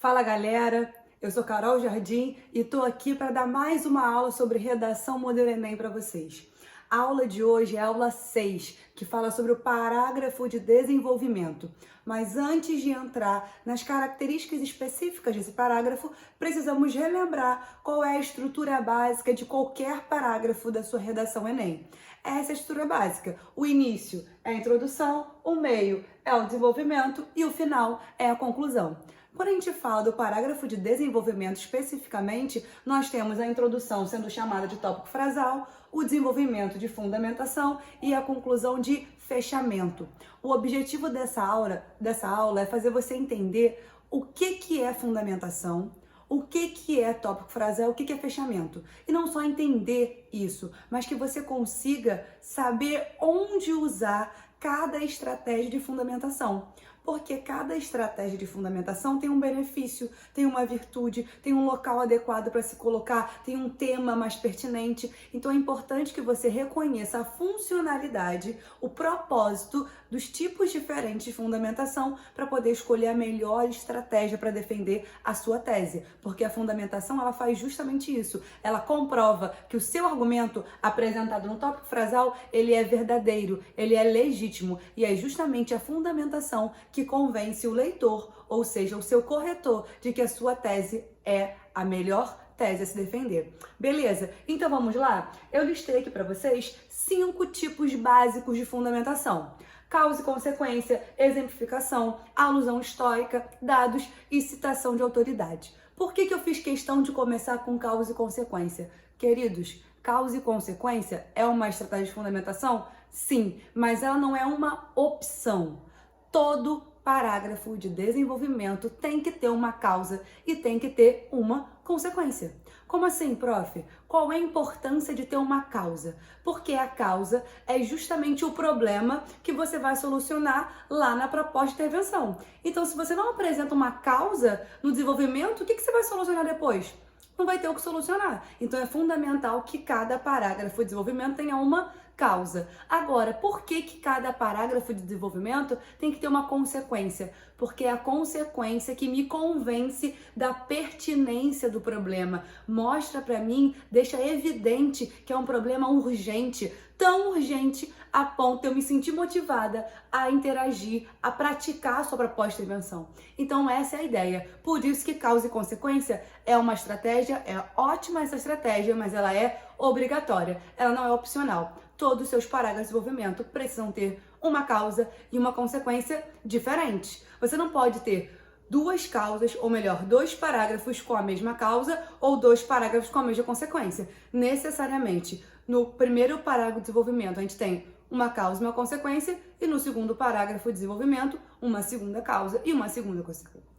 Fala galera, eu sou Carol Jardim e estou aqui para dar mais uma aula sobre redação modelo Enem para vocês. A aula de hoje é a aula 6, que fala sobre o parágrafo de desenvolvimento. Mas antes de entrar nas características específicas desse parágrafo, precisamos relembrar qual é a estrutura básica de qualquer parágrafo da sua redação Enem. Essa é a estrutura básica. O início é a introdução, o meio é o desenvolvimento e o final é a conclusão. Quando a gente fala do parágrafo de desenvolvimento especificamente, nós temos a introdução sendo chamada de tópico frasal, o desenvolvimento de fundamentação e a conclusão de fechamento. O objetivo dessa aula é fazer você entender o que é fundamentação, o que é tópico frasal, o que é fechamento. E não só entender isso, mas que você consiga saber onde usar cada estratégia de fundamentação. Porque cada estratégia de fundamentação tem um benefício, tem uma virtude, tem um local adequado para se colocar, tem um tema mais pertinente. Então é importante que você reconheça a funcionalidade, o propósito dos tipos diferentes de fundamentação para poder escolher a melhor estratégia para defender a sua tese. Porque a fundamentação ela faz justamente isso. Ela comprova que o seu argumento apresentado no tópico frasal, ele é verdadeiro, ele é legítimo. E é justamente a fundamentação que convence o leitor, ou seja, o seu corretor, de que a sua tese é a melhor tese a se defender. Beleza? Então vamos lá? Eu listei aqui para vocês 5 tipos básicos de fundamentação: causa e consequência, exemplificação, alusão histórica, dados e citação de autoridade. Por que eu fiz questão de começar com causa e consequência? Queridos, causa e consequência é uma estratégia de fundamentação? Sim, mas ela não é uma opção. Todo parágrafo de desenvolvimento tem que ter uma causa e tem que ter uma consequência. Como assim, prof? Qual é a importância de ter uma causa? Porque a causa é justamente o problema que você vai solucionar lá na proposta de intervenção. Então, se você não apresenta uma causa no desenvolvimento, o que você vai solucionar depois? Não vai ter o que solucionar. Então, é fundamental que cada parágrafo de desenvolvimento tenha uma causa. Agora, por que cada parágrafo de desenvolvimento tem que ter uma consequência? Porque é a consequência que me convence da pertinência do problema. Mostra para mim, deixa evidente que é um problema urgente, tão urgente a ponto de eu me sentir motivada a interagir, a praticar a sua proposta de intervenção. Então essa é a ideia. Por isso que causa e consequência é uma estratégia, é ótima essa estratégia, mas ela é obrigatória, ela não é opcional. Todos os seus parágrafos de desenvolvimento precisam ter uma causa e uma consequência diferentes. Você não pode ter duas causas, ou melhor, 2 parágrafos com a mesma causa ou 2 parágrafos com a mesma consequência. Necessariamente, no primeiro parágrafo de desenvolvimento, a gente tem uma causa e uma consequência, e no segundo parágrafo de desenvolvimento, uma segunda causa e uma segunda consequência.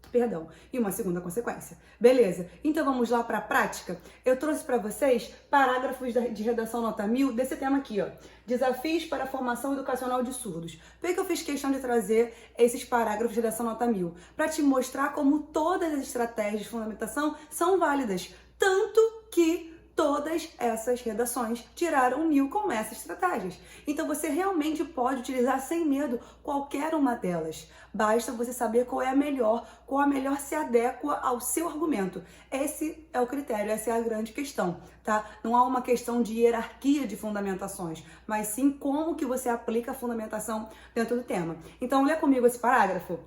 E uma segunda consequência. Beleza? Então vamos lá para a prática? Eu trouxe para vocês parágrafos de redação nota 1000 desse tema aqui, ó. Desafios para a formação educacional de surdos. Por que eu fiz questão de trazer esses parágrafos de redação nota 1000? Para te mostrar como todas as estratégias de fundamentação são válidas. Tanto que todas essas redações tiraram 1000 com essas estratégias. Então você realmente pode utilizar sem medo qualquer uma delas. Basta você saber qual a melhor se adequa ao seu argumento. Esse é o critério, essa é a grande questão, tá? Não há uma questão de hierarquia de fundamentações, mas sim como que você aplica a fundamentação dentro do tema. Então lê comigo esse parágrafo.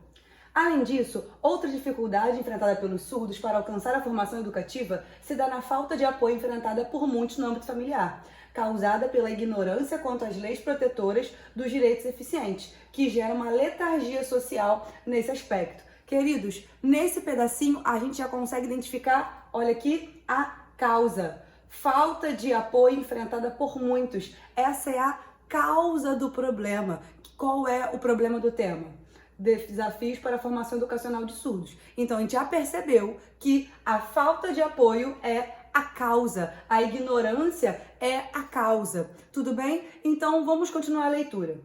Além disso, outra dificuldade enfrentada pelos surdos para alcançar a formação educativa se dá na falta de apoio enfrentada por muitos no âmbito familiar, causada pela ignorância quanto às leis protetoras dos direitos deficientes, que gera uma letargia social nesse aspecto. Queridos, nesse pedacinho a gente já consegue identificar, olha aqui, a causa. Falta de apoio enfrentada por muitos. Essa é a causa do problema. Qual é o problema do tema? Desafios para a formação educacional de surdos. Então a gente já percebeu que a falta de apoio é a causa, a ignorância é a causa. Tudo bem? Então vamos continuar a leitura,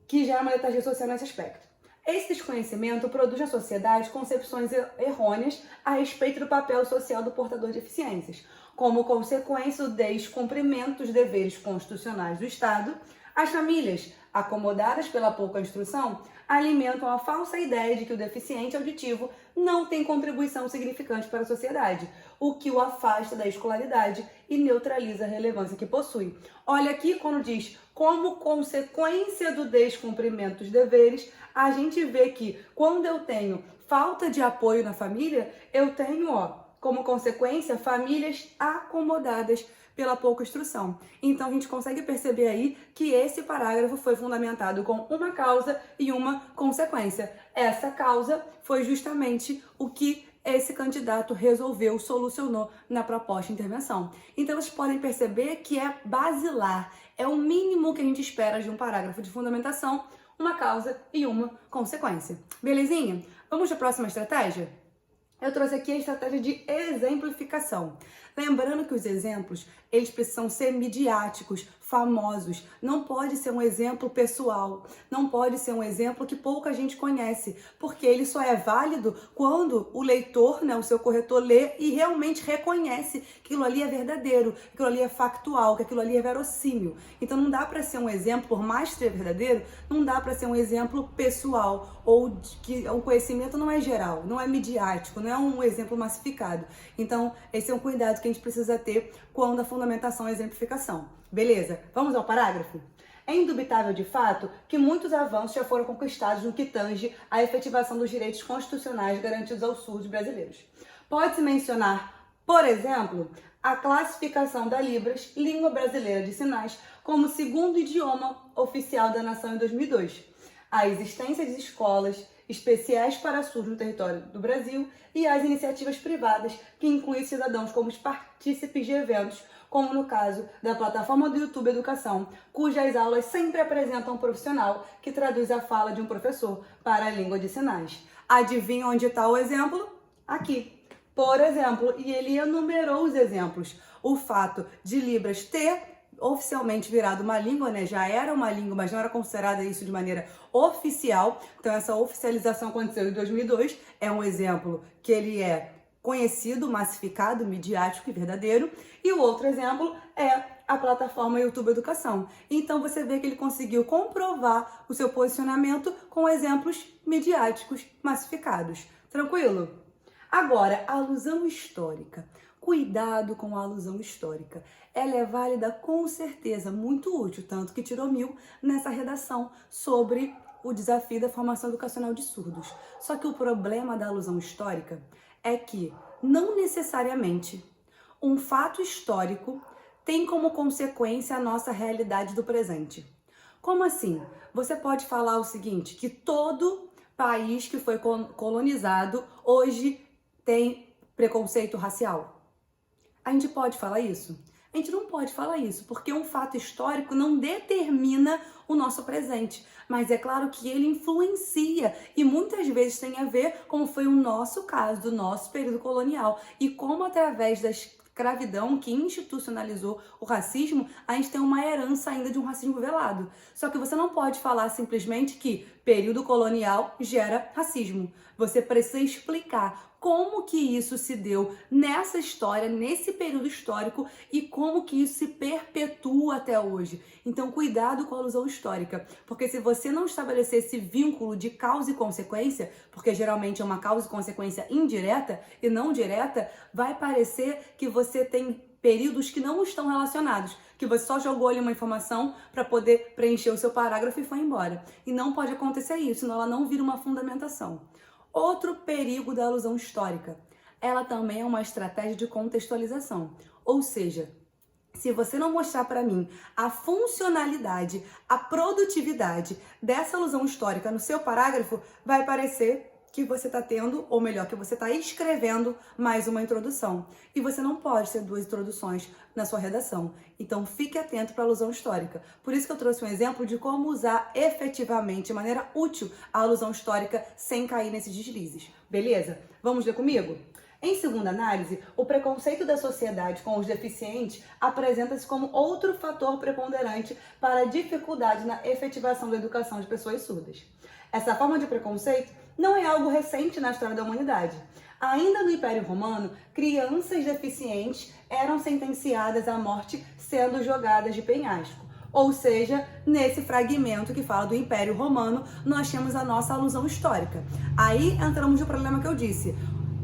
que gera uma letargia social nesse aspecto. Esse desconhecimento produz na sociedade concepções errôneas a respeito do papel social do portador de deficiências, como consequência do descumprimento dos deveres constitucionais do Estado. As famílias, acomodadas pela pouca instrução, alimentam a falsa ideia de que o deficiente auditivo não tem contribuição significante para a sociedade, o que o afasta da escolaridade e neutraliza a relevância que possui. Olha aqui quando diz, como consequência do descumprimento dos deveres, a gente vê que quando eu tenho falta de apoio na família, eu tenho, como consequência, famílias acomodadas pela pouca instrução. Então, a gente consegue perceber aí que esse parágrafo foi fundamentado com uma causa e uma consequência. Essa causa foi justamente o que esse candidato resolveu, solucionou na proposta de intervenção. Então, vocês podem perceber que é basilar, é o mínimo que a gente espera de um parágrafo de fundamentação, uma causa e uma consequência. Belezinha? Vamos para a próxima estratégia? Eu trouxe aqui a estratégia de exemplificação. Lembrando que os exemplos, eles precisam ser midiáticos, famosos. Não pode ser um exemplo pessoal. Não pode ser um exemplo que pouca gente conhece. Porque ele só é válido quando o leitor, o seu corretor, lê e realmente reconhece que aquilo ali é verdadeiro, que aquilo ali é factual, que aquilo ali é verossímil. Então não dá para ser um exemplo, por mais que seja verdadeiro, não dá para ser um exemplo pessoal ou que o conhecimento não é geral, não é midiático, não é um exemplo massificado. Então esse é um cuidado que a gente precisa ter quando a fundamentação é a exemplificação. Beleza? Vamos ao parágrafo? É indubitável, de fato, que muitos avanços já foram conquistados no que tange à efetivação dos direitos constitucionais garantidos aos surdos brasileiros. Pode-se mencionar, por exemplo, a classificação da Libras, língua brasileira de sinais, como segundo idioma oficial da nação em 2002, a existência de escolas especiais para surdos no território do Brasil e as iniciativas privadas que incluem cidadãos como partícipes de eventos, como no caso da plataforma do YouTube Educação, cujas aulas sempre apresentam um profissional que traduz a fala de um professor para a língua de sinais. Adivinha onde está o exemplo? Aqui. Por exemplo, e ele enumerou os exemplos. O fato de Libras ter oficialmente virado uma língua, já era uma língua, mas não era considerada isso de maneira oficial. Então essa oficialização aconteceu em 2002, é um exemplo que ele é conhecido, massificado, midiático e verdadeiro. E o outro exemplo é a plataforma YouTube Educação. Então você vê que ele conseguiu comprovar o seu posicionamento com exemplos midiáticos massificados. Tranquilo? Agora, a alusão histórica. Cuidado com a alusão histórica. Ela é válida com certeza, muito útil, tanto que tirou 1000 nessa redação sobre o desafio da formação educacional de surdos. Só que o problema da alusão histórica é que não necessariamente um fato histórico tem como consequência a nossa realidade do presente. Como assim? Você pode falar o seguinte, que todo país que foi colonizado hoje tem preconceito racial. A gente pode falar isso? A gente não pode falar isso, porque um fato histórico não determina o nosso presente. Mas é claro que ele influencia e muitas vezes tem a ver como foi o nosso caso, do nosso período colonial. E como através da escravidão que institucionalizou o racismo, a gente tem uma herança ainda de um racismo velado. Só que você não pode falar simplesmente que período colonial gera racismo. Você precisa explicar como que isso se deu nessa história, nesse período histórico e como que isso se perpetua até hoje. Então, cuidado com a alusão histórica, porque se você não estabelecer esse vínculo de causa e consequência, porque geralmente é uma causa e consequência indireta e não direta, vai parecer que você tem períodos que não estão relacionados, que você só jogou ali uma informação para poder preencher o seu parágrafo e foi embora. E não pode acontecer isso, senão ela não vira uma fundamentação. Outro perigo da alusão histórica, ela também é uma estratégia de contextualização, ou seja, se você não mostrar para mim a funcionalidade, a produtividade dessa alusão histórica no seu parágrafo, vai parecer que você está tendo, ou melhor, que você está escrevendo mais uma introdução. E você não pode ter 2 introduções na sua redação. Então, fique atento para a alusão histórica. Por isso que eu trouxe um exemplo de como usar efetivamente, de maneira útil, a alusão histórica sem cair nesses deslizes. Beleza? Vamos ler comigo? Em segunda análise, o preconceito da sociedade com os deficientes apresenta-se como outro fator preponderante para a dificuldade na efetivação da educação de pessoas surdas. Essa forma de preconceito não é algo recente na história da humanidade. Ainda no Império Romano, crianças deficientes eram sentenciadas à morte sendo jogadas de penhasco. Ou seja, nesse fragmento que fala do Império Romano, nós temos a nossa alusão histórica. Aí entramos no problema que eu disse.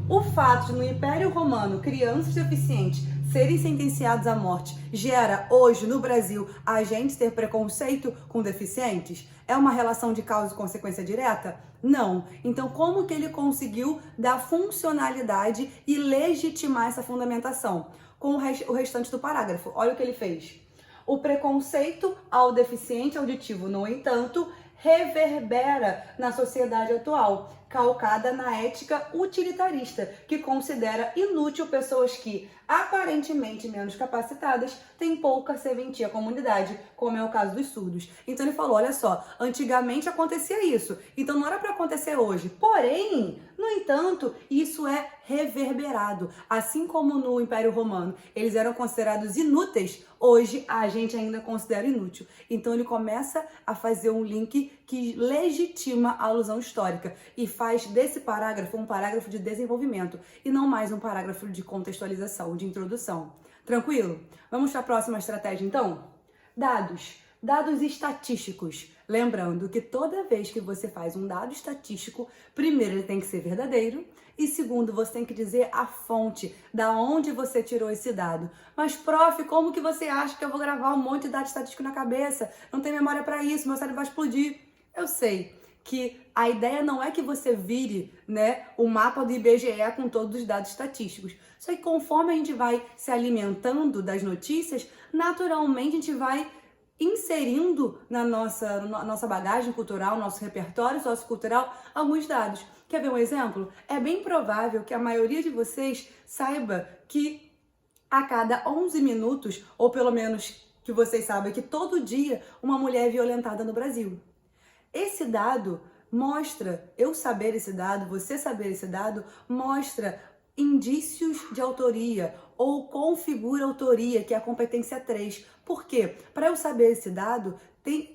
O fato de no Império Romano crianças deficientes serem sentenciados à morte gera hoje no Brasil a gente ter preconceito com deficientes? É uma relação de causa e consequência direta? Não. Então como que ele conseguiu dar funcionalidade e legitimar essa fundamentação? Com o restante do parágrafo. Olha o que ele fez. O preconceito ao deficiente auditivo, no entanto, reverbera na sociedade atual, calcada na ética utilitarista, que considera inútil pessoas que, aparentemente menos capacitadas, têm pouca serventia à comunidade, como é o caso dos surdos. Então ele falou, olha só, antigamente acontecia isso, então não era para acontecer hoje. Porém, no entanto, isso é reverberado. Assim como no Império Romano eles eram considerados inúteis, hoje a gente ainda considera inútil. Então ele começa a fazer um link que legitima a alusão histórica e faz desse parágrafo um parágrafo de desenvolvimento e não mais um parágrafo de contextualização, de introdução. Tranquilo? Vamos para a próxima estratégia então? Dados estatísticos. Lembrando que toda vez que você faz um dado estatístico, primeiro ele tem que ser verdadeiro e segundo você tem que dizer a fonte, da onde você tirou esse dado. Mas prof, como que você acha que eu vou gravar um monte de dado estatístico na cabeça? Não tem memória para isso, meu cérebro vai explodir. Eu sei que a ideia não é que você vire, né, o mapa do IBGE com todos os dados estatísticos. Só que conforme a gente vai se alimentando das notícias, naturalmente a gente vai inserindo na nossa bagagem cultural, nosso repertório sociocultural, alguns dados. Quer ver um exemplo? É bem provável que a maioria de vocês saiba que a cada 11 minutos, ou pelo menos que vocês saibam que todo dia uma mulher é violentada no Brasil. Esse dado mostra, eu saber esse dado, você saber esse dado, mostra indícios de autoria ou configura autoria, que é a competência 3. Por quê? Para eu saber esse dado,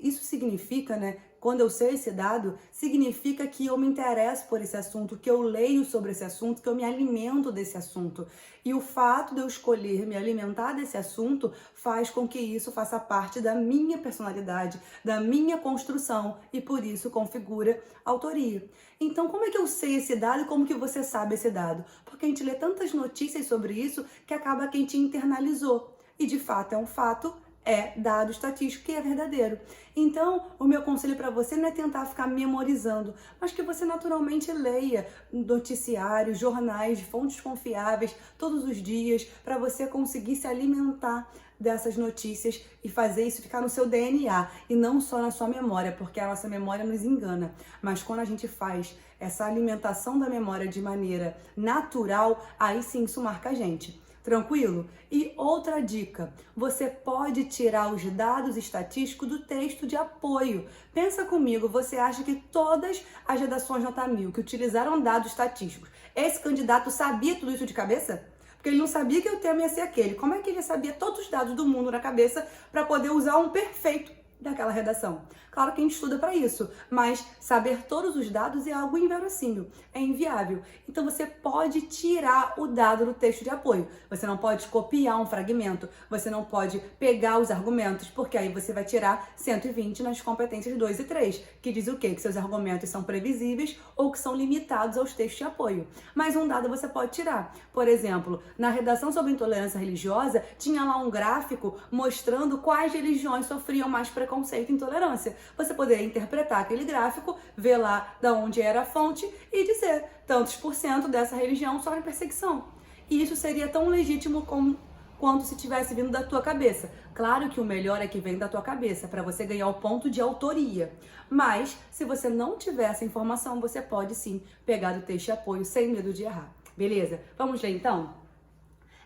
isso significa, né? Quando eu sei esse dado, significa que eu me interesso por esse assunto, que eu leio sobre esse assunto, que eu me alimento desse assunto. E o fato de eu escolher me alimentar desse assunto faz com que isso faça parte da minha personalidade, da minha construção e por isso configura autoria. Então, como é que eu sei esse dado e como que você sabe esse dado? Porque a gente lê tantas notícias sobre isso que acaba que a gente internalizou. E de fato é um fato, é dado estatístico que é verdadeiro. Então, o meu conselho para você não é tentar ficar memorizando, mas que você naturalmente leia noticiários, jornais de fontes confiáveis todos os dias para você conseguir se alimentar dessas notícias e fazer isso ficar no seu DNA e não só na sua memória, porque a nossa memória nos engana. Mas quando a gente faz essa alimentação da memória de maneira natural, aí sim isso marca a gente. Tranquilo? E outra dica, você pode tirar os dados estatísticos do texto de apoio. Pensa comigo, você acha que todas as redações nota 1000 que utilizaram dados estatísticos, esse candidato sabia tudo isso de cabeça? Porque ele não sabia que o tema ia ser aquele. Como é que ele sabia todos os dados do mundo na cabeça para poder usar um perfeito daquela redação? Claro que a gente estuda para isso, mas saber todos os dados é algo inverossímil, é inviável. Então você pode tirar o dado do texto de apoio. Você não pode copiar um fragmento, você não pode pegar os argumentos, porque aí você vai tirar 120 nas competências 2 e 3, que diz o quê? Que seus argumentos são previsíveis ou que são limitados aos textos de apoio. Mas um dado você pode tirar. Por exemplo, na redação sobre intolerância religiosa, tinha lá um gráfico mostrando quais religiões sofriam mais preconceito e intolerância. Você poderia interpretar aquele gráfico, ver lá de onde era a fonte e dizer tantos por cento dessa religião sofrem perseguição. E isso seria tão legítimo quanto se tivesse vindo da tua cabeça. Claro que o melhor é que vem da tua cabeça, para você ganhar o ponto de autoria. Mas, se você não tiver essa informação, você pode sim pegar do texto de apoio sem medo de errar. Beleza? Vamos ler então?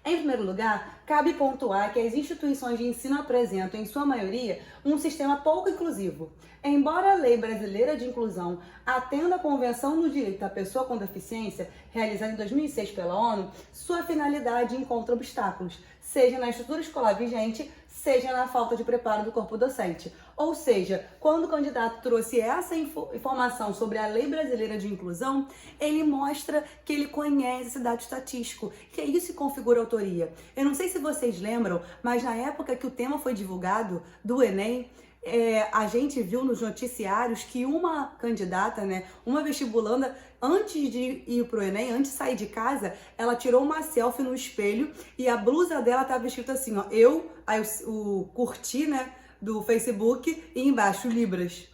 Em primeiro lugar, cabe pontuar que as instituições de ensino apresentam, em sua maioria, um sistema pouco inclusivo. Embora a Lei Brasileira de Inclusão atenda à Convenção do Direito da Pessoa com Deficiência, realizada em 2006 pela ONU, sua finalidade encontra obstáculos, seja na estrutura escolar vigente, seja na falta de preparo do corpo docente. Ou seja, quando o candidato trouxe essa informação sobre a Lei Brasileira de Inclusão, ele mostra que ele conhece esse dado estatístico, que é isso que configura a autoria. Eu não sei se vocês lembram, mas na época que o tema foi divulgado do Enem, a gente viu nos noticiários que uma candidata, né, uma vestibulanda, antes de ir pro Enem, antes de sair de casa, ela tirou uma selfie no espelho e a blusa dela estava escrito assim, ó, aí o curti, né, do Facebook e embaixo Libras.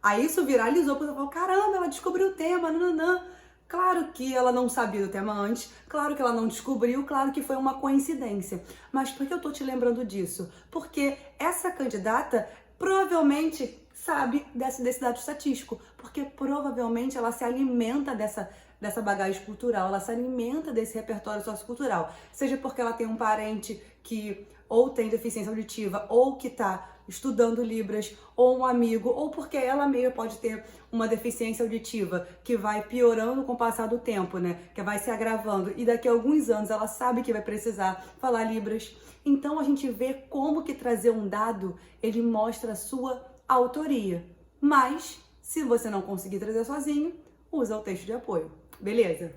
Aí isso viralizou, porque eu falei, caramba, ela descobriu o tema, nananã. Claro que ela não sabia do tema antes, claro que ela não descobriu, claro que foi uma coincidência. Mas por que eu tô te lembrando disso? Porque essa candidata provavelmente sabe desse dado estatístico, porque provavelmente ela se alimenta dessa bagagem cultural, ela se alimenta desse repertório sociocultural, seja porque ela tem um parente que ou tem deficiência auditiva, ou que está estudando Libras, ou um amigo, ou porque ela mesma pode ter uma deficiência auditiva que vai piorando com o passar do tempo, né? Que vai se agravando, e daqui a alguns anos ela sabe que vai precisar falar Libras. Então a gente vê como que trazer um dado, ele mostra a sua autoria. Mas, se você não conseguir trazer sozinho, usa o texto de apoio, beleza?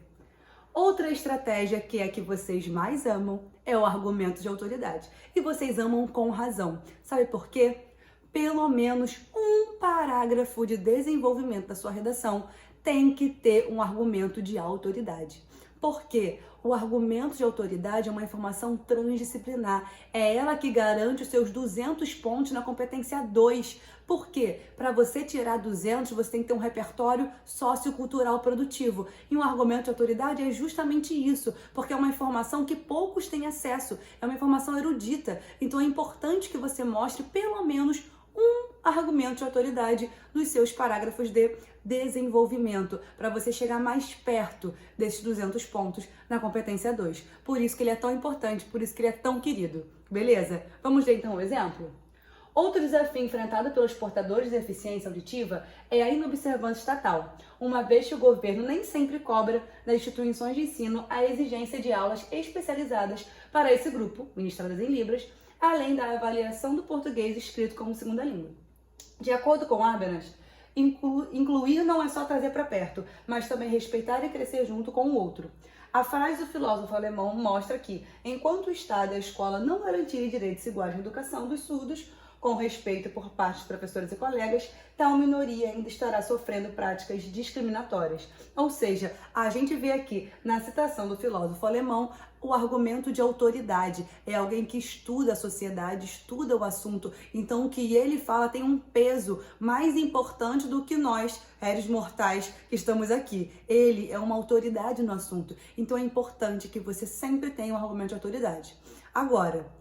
Outra estratégia que é a que vocês mais amam é o argumento de autoridade. E vocês amam com razão. Sabe por quê? Pelo menos um parágrafo de desenvolvimento da sua redação tem que ter um argumento de autoridade. Por quê? O argumento de autoridade é uma informação transdisciplinar. É ela que garante os seus 200 pontos na competência 2. Por quê? Para você tirar 200, você tem que ter um repertório sociocultural produtivo. E um argumento de autoridade é justamente isso, porque é uma informação que poucos têm acesso. É uma informação erudita. Então é importante que você mostre pelo menos um argumento de autoridade nos seus parágrafos de desenvolvimento, para você chegar mais perto desses 200 pontos na competência 2. Por isso que ele é tão importante, por isso que ele é tão querido. Beleza? Vamos ver então um exemplo? Outro desafio enfrentado pelos portadores de deficiência auditiva é a inobservância estatal, uma vez que o governo nem sempre cobra das instituições de ensino a exigência de aulas especializadas para esse grupo, ministradas em Libras, além da avaliação do português escrito como segunda língua. De acordo com Arbenaz, incluir não é só trazer para perto, mas também respeitar e crescer junto com o outro. A frase do filósofo alemão mostra que, enquanto o Estado e a escola não garantirem direitos iguais na educação dos surdos, com respeito por parte dos professores e colegas, tal minoria ainda estará sofrendo práticas discriminatórias. Ou seja, a gente vê aqui na citação do filósofo alemão o argumento de autoridade. É alguém que estuda a sociedade, estuda o assunto. Então o que ele fala tem um peso mais importante do que nós, réis mortais, que estamos aqui. Ele é uma autoridade no assunto. Então é importante que você sempre tenha um argumento de autoridade. Agora,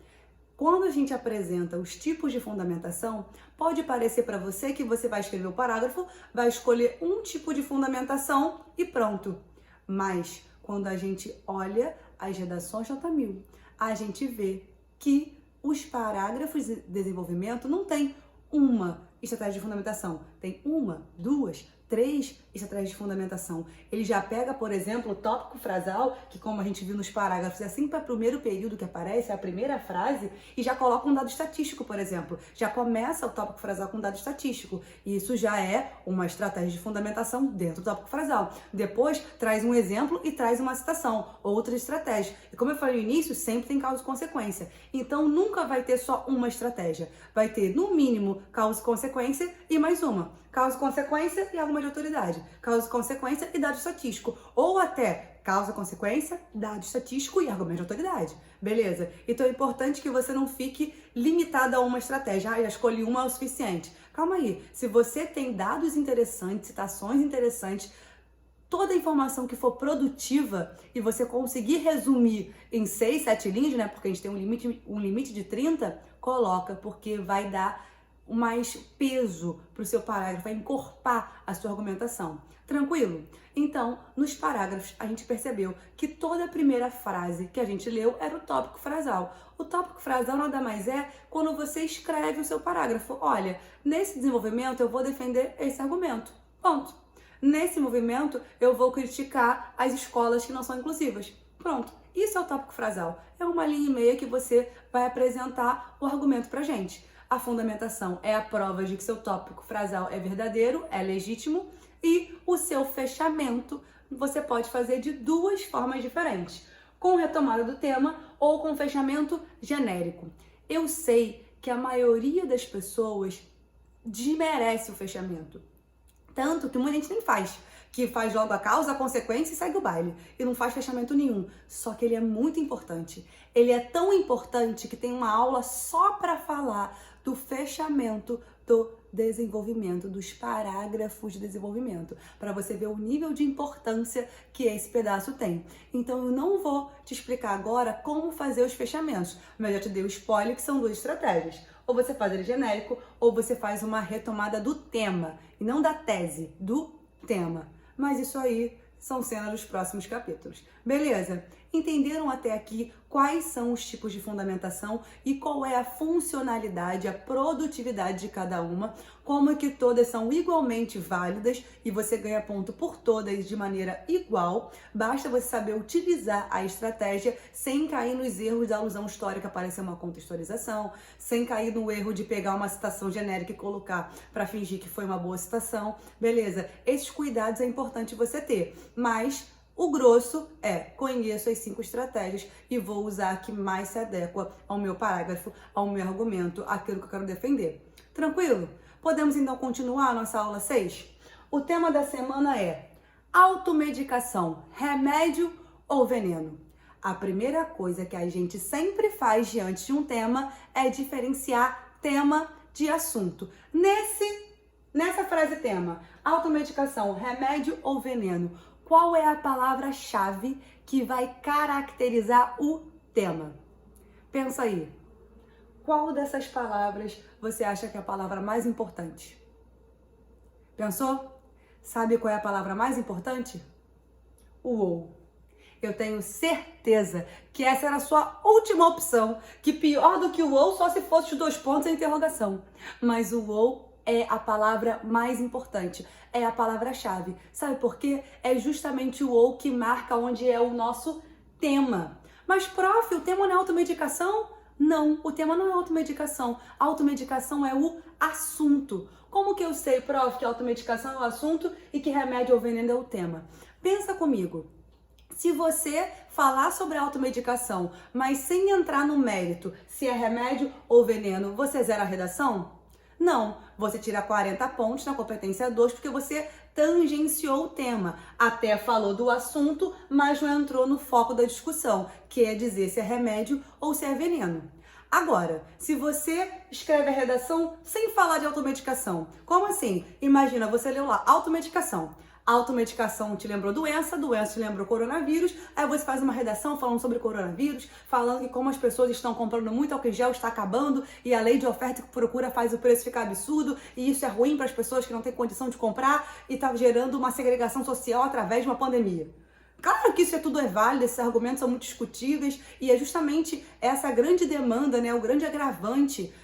quando a gente apresenta os tipos de fundamentação, pode parecer para você que você vai escrever o parágrafo, vai escolher um tipo de fundamentação e pronto. Mas, quando a gente olha as redações nota 1000, a gente vê que os parágrafos de desenvolvimento não tem uma estratégia de fundamentação, tem uma, duas, 3 estratégias de fundamentação. Ele já pega, por exemplo, o tópico frasal, que como a gente viu nos parágrafos, é assim para o primeiro período que aparece, é a primeira frase, e já coloca um dado estatístico, por exemplo. Já começa o tópico frasal com um dado estatístico. E isso já é uma estratégia de fundamentação dentro do tópico frasal. Depois, traz um exemplo e traz uma citação, outra estratégia. E como eu falei no início, sempre tem causa e consequência. Então, nunca vai ter só uma estratégia. Vai ter, no mínimo, causa e consequência e mais uma. Causa e consequência e argumento de autoridade. Causa e consequência e dado estatístico. Ou até causa e consequência, dado estatístico e argumento de autoridade. Beleza? Então é importante que você não fique limitado a uma estratégia. Ah, já escolhi uma é o suficiente. Calma aí. Se você tem dados interessantes, citações interessantes, toda a informação que for produtiva e você conseguir resumir em 6, 7 linhas, né? Porque a gente tem um limite de 30, coloca, porque vai dar mais peso para o seu parágrafo, vai encorpar a sua argumentação. Tranquilo? Então, nos parágrafos, a gente percebeu que toda a primeira frase que a gente leu era o tópico frasal. O tópico frasal nada mais é quando você escreve o seu parágrafo. Olha, nesse desenvolvimento eu vou defender esse argumento. Ponto. Nesse movimento eu vou criticar as escolas que não são inclusivas. Pronto. Isso é o tópico frasal. É uma linha e meia que você vai apresentar o argumento pra gente. A fundamentação é a prova de que seu tópico frasal é verdadeiro, é legítimo, e o seu fechamento você pode fazer de duas formas diferentes, com retomada do tema ou com fechamento genérico. Eu sei que a maioria das pessoas desmerece o fechamento, tanto que muita gente nem faz, que faz logo a causa, a consequência e segue o baile, e não faz fechamento nenhum. Só que ele é muito importante. Ele é tão importante que tem uma aula só para falar do fechamento do desenvolvimento, dos parágrafos de desenvolvimento, para você ver o nível de importância que esse pedaço tem. Então eu não vou te explicar agora como fazer os fechamentos, mas eu te dei o spoiler que são duas estratégias. Ou você faz ele genérico, ou você faz uma retomada do tema, e não da tese, do tema. Mas isso aí são cenas dos próximos capítulos. Beleza? Entenderam até aqui quais são os tipos de fundamentação e qual é a funcionalidade, a produtividade de cada uma, como é que todas são igualmente válidas e você ganha ponto por todas de maneira igual. Basta você saber utilizar a estratégia sem cair nos erros da alusão histórica para ser uma contextualização, sem cair no erro de pegar uma citação genérica e colocar para fingir que foi uma boa citação. Beleza? Esses cuidados é importante você ter, mas o grosso é, conheço as 5 estratégias e vou usar a que mais se adequa ao meu parágrafo, ao meu argumento, aquilo que eu quero defender. Tranquilo? Podemos então continuar a nossa aula 6? O tema da semana é automedicação, remédio ou veneno? A primeira coisa que a gente sempre faz diante de um tema é diferenciar tema de assunto. Nessa frase tema, automedicação, remédio ou veneno? Qual é a palavra-chave que vai caracterizar o tema? Pensa aí. Qual dessas palavras você acha que é a palavra mais importante? Pensou? Sabe qual é a palavra mais importante? O ou. Eu tenho certeza que essa era a sua última opção, que pior do que o ou só se fosse os 2 pontos e a interrogação. Mas o ou é a palavra mais importante, é a palavra-chave. Sabe por quê? É justamente o ou que marca onde é o nosso tema. Mas, prof, o tema não é automedicação? Não, o tema não é automedicação. A automedicação é o assunto. Como que eu sei, prof, que automedicação é o assunto e que remédio ou veneno é o tema? Pensa comigo. Se você falar sobre automedicação, mas sem entrar no mérito se é remédio ou veneno, você zera a redação? Não, você tira 40 pontos na competência 2 porque você tangenciou o tema. Até falou do assunto, mas não entrou no foco da discussão, que é dizer se é remédio ou se é veneno. Agora, se você escreve a redação sem falar de automedicação, como assim? Imagina, você leu lá, automedicação. Automedicação te lembrou doença, doença te lembrou coronavírus, aí você faz uma redação falando sobre coronavírus, falando que como as pessoas estão comprando muito álcool em gel, está acabando, e a lei de oferta e procura faz o preço ficar absurdo, e isso é ruim para as pessoas que não têm condição de comprar, e está gerando uma segregação social através de uma pandemia. Claro que isso tudo é válido, esses argumentos são muito discutíveis, e é justamente essa grande demanda, né, o grande agravante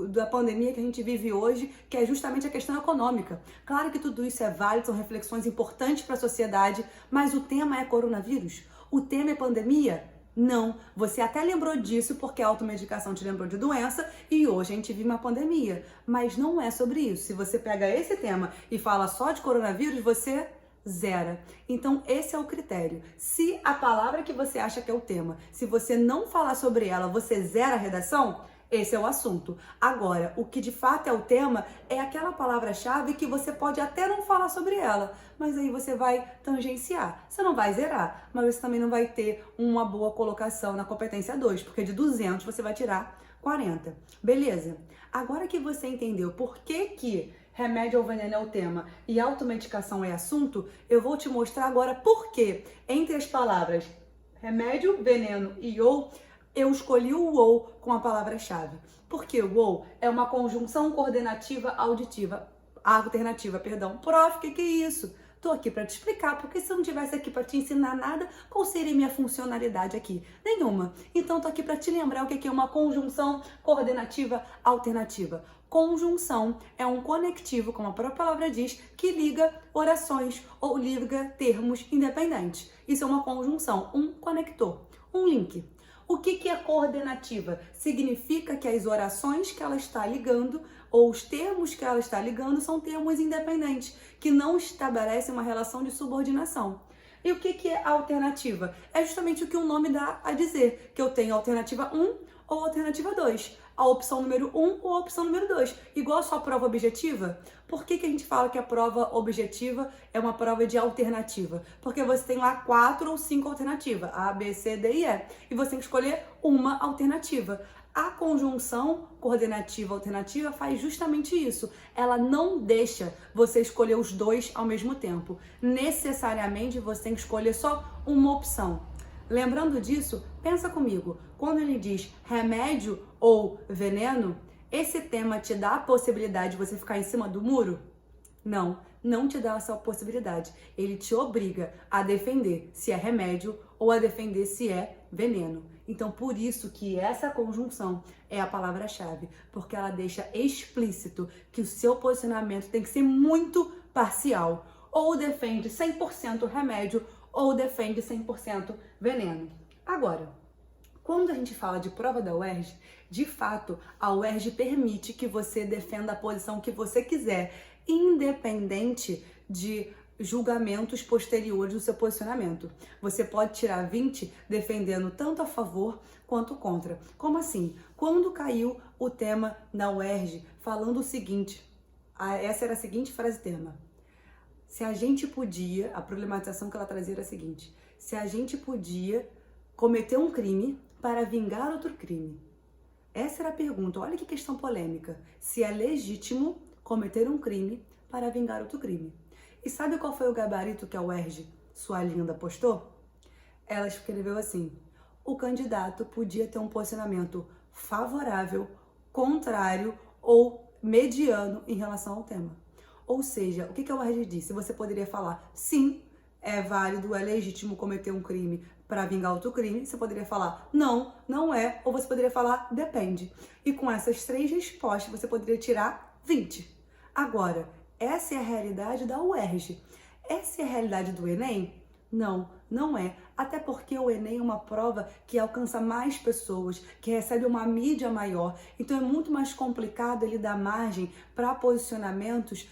da pandemia que a gente vive hoje, que é justamente a questão econômica. Claro que tudo isso é válido, são reflexões importantes para a sociedade, mas o tema é coronavírus? O tema é pandemia? Não, você até lembrou disso porque a automedicação te lembrou de doença e hoje a gente vive uma pandemia, mas não é sobre isso. Se você pega esse tema e fala só de coronavírus, você zera. Então esse é o critério. Se a palavra que você acha que é o tema, se você não falar sobre ela, você zera a redação, esse é o assunto. Agora, o que de fato é o tema é aquela palavra-chave que você pode até não falar sobre ela, mas aí você vai tangenciar. Você não vai zerar, mas você também não vai ter uma boa colocação na competência 2, porque de 200 você vai tirar 40. Beleza? Agora que você entendeu por que remédio ou veneno é o tema e automedicação é assunto, eu vou te mostrar agora por que entre as palavras remédio, veneno e ou Eu escolhi o ou com a palavra-chave, porque o ou é uma conjunção coordenativa alternativa. Prof, que é isso? Tô aqui para te explicar, porque se eu não tivesse aqui para te ensinar nada, qual seria a minha funcionalidade aqui? Nenhuma. Então tô aqui para te lembrar o que é uma conjunção coordenativa alternativa. Conjunção é um conectivo, como a própria palavra diz, que liga orações ou liga termos independentes. Isso é uma conjunção, um conector, um link. O que é coordenativa? Significa que as orações que ela está ligando ou os termos que ela está ligando são termos independentes, que não estabelecem uma relação de subordinação. E o que é alternativa? É justamente o que o nome dá a dizer, que eu tenho alternativa 1 ou alternativa 2. A opção número 1 ou a opção número 2. Igual a sua prova objetiva. Por que a gente fala que a prova objetiva é uma prova de alternativa? Porque você tem lá 4 ou 5 alternativas, A, B, C, D e E. E você tem que escolher uma alternativa. A conjunção coordenativa alternativa faz justamente isso. Ela não deixa você escolher os dois ao mesmo tempo. Necessariamente você tem que escolher só uma opção. Lembrando disso, pensa comigo, quando ele diz remédio ou veneno, esse tema te dá a possibilidade de você ficar em cima do muro? Não, não te dá essa possibilidade. Ele te obriga a defender se é remédio ou a defender se é veneno. Então, por isso que essa conjunção é a palavra-chave, porque ela deixa explícito que o seu posicionamento tem que ser muito parcial. Ou defende 100% remédio ou defende 100% veneno. Agora, quando a gente fala de prova da UERJ, de fato, a UERJ permite que você defenda a posição que você quiser, independente de julgamentos posteriores do seu posicionamento. Você pode tirar 20 defendendo tanto a favor quanto contra. Como assim? Quando caiu o tema na UERJ falando o seguinte, essa era a seguinte frase-tema: se a gente podia, a problematização que ela trazia era a seguinte: se a gente podia cometer um crime para vingar outro crime. Essa era a pergunta. Olha que questão polêmica. Se é legítimo cometer um crime para vingar outro crime. E sabe qual foi o gabarito que a UERJ, sua linda, postou? Ela escreveu assim: o candidato podia ter um posicionamento favorável, contrário ou mediano em relação ao tema. Ou seja, o que a UERJ disse? Você poderia falar, sim, é válido, é legítimo cometer um crime para vingar outro crime. Você poderia falar, não, não é. Ou você poderia falar, depende. E com essas 3 respostas, você poderia tirar 20. Agora, essa é a realidade da UERJ. Essa é a realidade do Enem? Não, não é. Até porque o Enem é uma prova que alcança mais pessoas, que recebe uma mídia maior. Então é muito mais complicado ele dar margem para posicionamentos,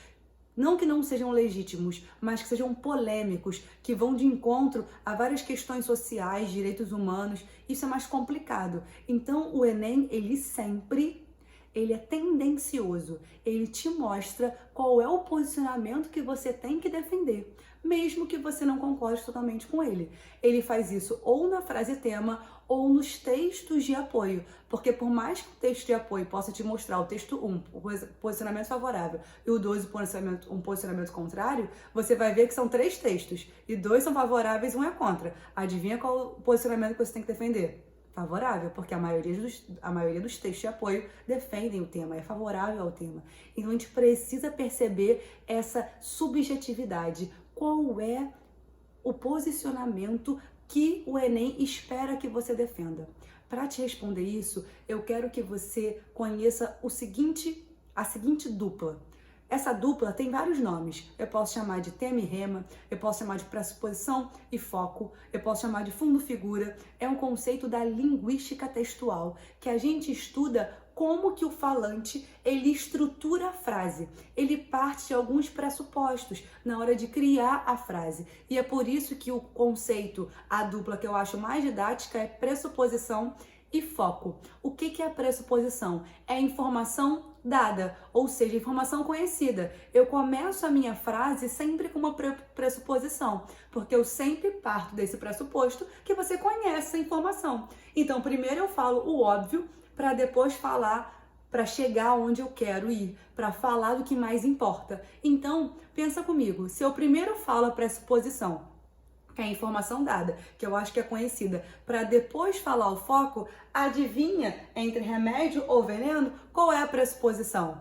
não que não sejam legítimos, mas que sejam polêmicos, que vão de encontro a várias questões sociais, direitos humanos. Isso é mais complicado. Então o Enem, ele é tendencioso, ele te mostra qual é o posicionamento que você tem que defender, mesmo que você não concorde totalmente com ele. Ele faz isso ou na frase tema ou nos textos de apoio, porque por mais que o texto de apoio possa te mostrar o texto 1, o posicionamento favorável, e o 2, um posicionamento contrário, você vai ver que são 3 textos, e 2 são favoráveis e 1 é contra. Adivinha qual o posicionamento que você tem que defender? Favorável, porque a maioria dos textos de apoio defendem o tema, é favorável ao tema. Então a gente precisa perceber essa subjetividade. Qual é o posicionamento que o Enem espera que você defenda? Para te responder isso, eu quero que você conheça a seguinte dupla. Essa dupla tem vários nomes. Eu posso chamar de tema e rema, eu posso chamar de pressuposição e foco, eu posso chamar de fundo-figura. É um conceito da linguística textual, que a gente estuda como que o falante, ele estrutura a frase. Ele parte de alguns pressupostos na hora de criar a frase. E é por isso que o conceito, a dupla que eu acho mais didática é pressuposição e foco. O que é a pressuposição? É a informação dada, ou seja, informação conhecida. Eu começo a minha frase sempre com uma pressuposição, porque eu sempre parto desse pressuposto que você conhece a informação. Então, primeiro eu falo o óbvio, para depois falar, para chegar onde eu quero ir, para falar do que mais importa. Então, pensa comigo, se eu primeiro falo a pressuposição, que é a informação dada, que eu acho que é conhecida, para depois falar o foco, adivinha entre remédio ou veneno? Qual é a pressuposição?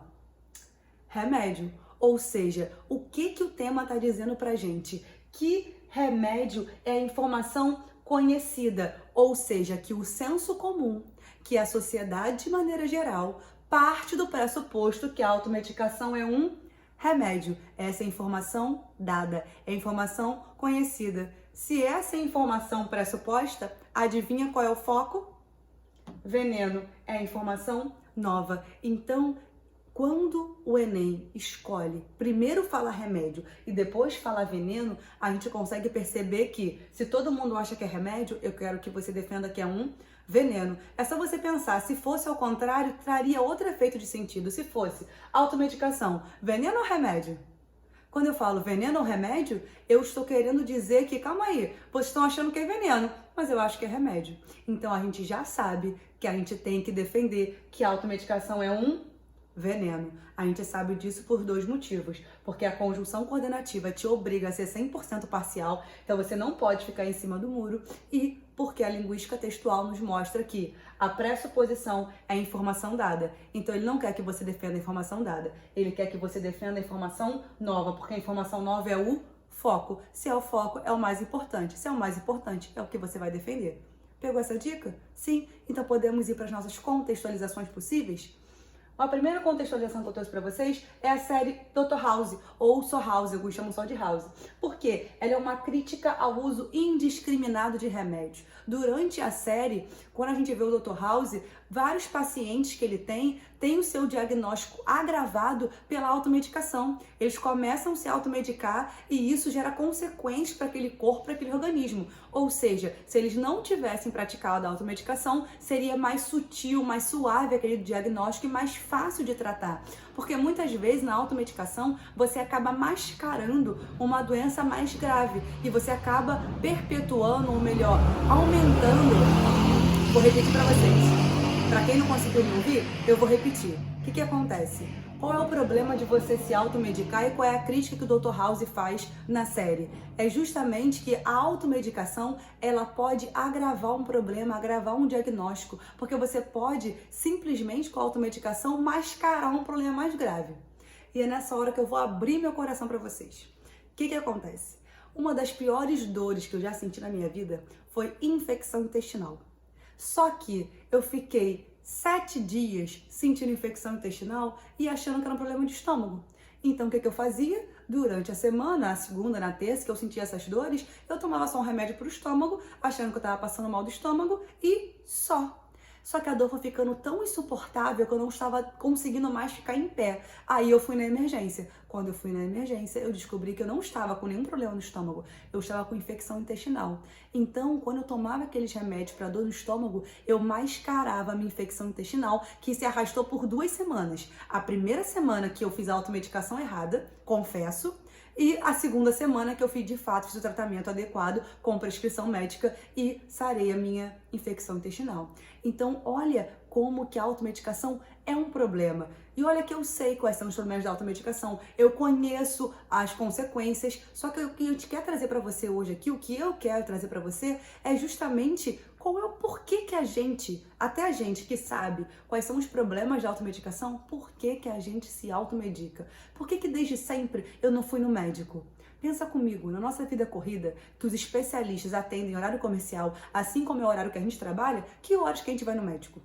Remédio. Ou seja, o que o tema está dizendo pra gente? Que remédio é a informação conhecida, ou seja, que o senso comum, que a sociedade de maneira geral, parte do pressuposto que a automedicação é um remédio. Essa é a informação dada, é a informação conhecida. Se essa é a informação pressuposta, adivinha qual é o foco? Veneno. É a informação nova. Então, quando o Enem escolhe primeiro falar remédio e depois falar veneno, a gente consegue perceber que se todo mundo acha que é remédio, eu quero que você defenda que é um veneno. É só você pensar, se fosse ao contrário, traria outro efeito de sentido. Se fosse automedicação, veneno ou remédio? Quando eu falo veneno ou remédio, eu estou querendo dizer que, calma aí, vocês estão achando que é veneno, mas eu acho que é remédio. Então a gente já sabe que a gente tem que defender que a automedicação é um veneno. A gente sabe disso por dois motivos. Porque a conjunção coordenativa te obriga a ser 100% parcial, então você não pode ficar em cima do muro. E porque a linguística textual nos mostra que a pressuposição é a informação dada. Então ele não quer que você defenda a informação dada. Ele quer que você defenda a informação nova, porque a informação nova é o foco. Se é o foco, é o mais importante. Se é o mais importante, é o que você vai defender. Pegou essa dica? Sim? Então podemos ir para as nossas contextualizações possíveis? A primeira contextualização que eu trouxe para vocês é a série Dr. House, ou só House, alguns chamam só de House. Por quê? Ela é uma crítica ao uso indiscriminado de remédios. Durante a série, quando a gente vê o Dr. House, vários pacientes que ele tem têm o seu diagnóstico agravado pela automedicação. Eles começam a se automedicar e isso gera consequências para aquele corpo, para aquele organismo. Ou seja, se eles não tivessem praticado a automedicação, seria mais sutil, mais suave aquele diagnóstico e mais fácil de tratar. Porque muitas vezes na automedicação você acaba mascarando uma doença mais grave e você acaba perpetuando, ou melhor, aumentando. Vou repetir para vocês. Para quem não conseguiu me ouvir, eu vou repetir. O que acontece? Qual é o problema de você se automedicar e qual é a crítica que o Dr. House faz na série? É justamente que a automedicação, ela pode agravar um problema, agravar um diagnóstico, porque você pode simplesmente com a automedicação mascarar um problema mais grave. E é nessa hora que eu vou abrir meu coração para vocês. O que acontece? Uma das piores dores que eu já senti na minha vida foi infecção intestinal. Só que eu fiquei 7 dias sentindo infecção intestinal e achando que era um problema de estômago. Então, o que eu fazia? Durante a semana, na segunda, na terça, que eu sentia essas dores, eu tomava só um remédio para o estômago, achando que eu estava passando mal do estômago e só. Só que a dor foi ficando tão insuportável que eu não estava conseguindo mais ficar em pé. Aí eu fui na emergência. Quando eu fui na emergência, eu descobri que eu não estava com nenhum problema no estômago. Eu estava com infecção intestinal. Então, quando eu tomava aqueles remédios para dor no estômago, eu mascarava a minha infecção intestinal, que se arrastou por 2 semanas. A primeira semana que eu fiz a automedicação errada, confesso, e a segunda semana que eu fiz de fato, fiz o tratamento adequado com prescrição médica e sarei a minha infecção intestinal. Então, olha como que a automedicação é um problema. E olha que eu sei quais são os problemas da automedicação. Eu conheço as consequências, só que o que a gente quer trazer para você hoje aqui, o que eu quero trazer para você é justamente qual é o porquê que a gente, até a gente que sabe quais são os problemas da automedicação, por que a gente se automedica? Por que desde sempre eu não fui no médico? Pensa comigo, na nossa vida corrida, que os especialistas atendem em horário comercial, assim como é o horário que a gente trabalha, que horas que a gente vai no médico?